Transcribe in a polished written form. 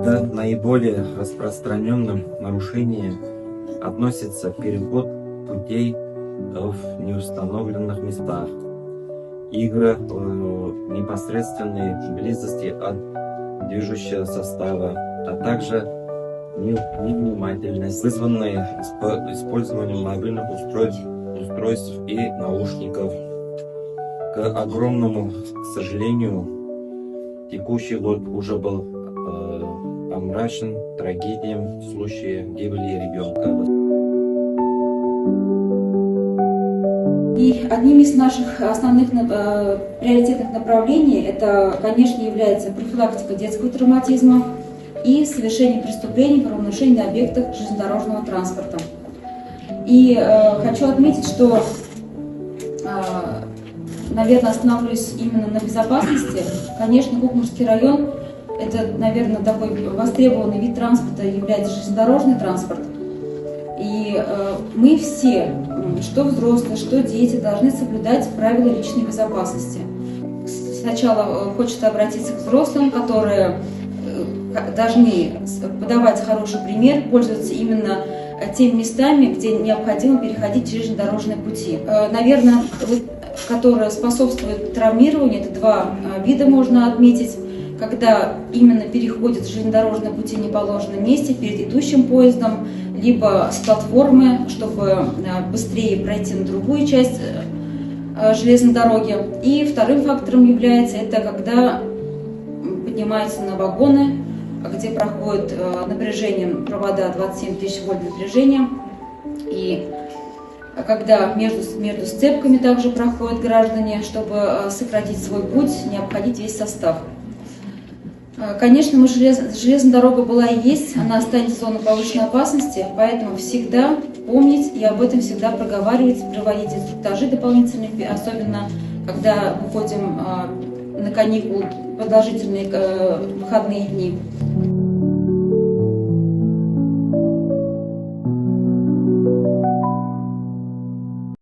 К наиболее распространенным нарушениям относится переход путей в неустановленных местах, игры в непосредственной близости от движущего состава, а также невнимательность, вызванная использованием мобильных устройств и наушников. К огромному сожалению, текущий год уже был омрачен трагедией в случае гибели ребенка. И одним из наших основных приоритетных направлений это, конечно, является профилактика детского травматизма и совершение преступлений, правонарушений на объектах железнодорожного транспорта. И хочу отметить, что, наверное, остановлюсь именно на безопасности. Конечно, Кукмурский район – это, наверное, такой востребованный вид транспорта является железнодорожный транспорт. И мы все, что взрослые, что дети, должны соблюдать правила личной безопасности. Сначала хочется обратиться к взрослым, которые должны подавать хороший пример, пользоваться именно теми местами, где необходимо переходить железнодорожные пути. Наверное, которые способствуют травмированию, это два вида можно отметить. Когда именно переходят железнодорожные пути в неположенном месте перед идущим поездом, либо с платформы, чтобы быстрее пройти на другую часть железной дороги. И вторым фактором является это, когда поднимаются на вагоны, где проходит напряжением провода 27 тысяч вольт напряжения, и когда между сцепками также проходят граждане, чтобы сократить свой путь, не обходить весь состав. Конечно, железная дорога была и есть, она останется в зоне повышенной опасности, поэтому всегда помнить и об этом всегда проговаривать, проводить инструктажи дополнительные, особенно когда выходим на каникулы, продолжительные выходные дни.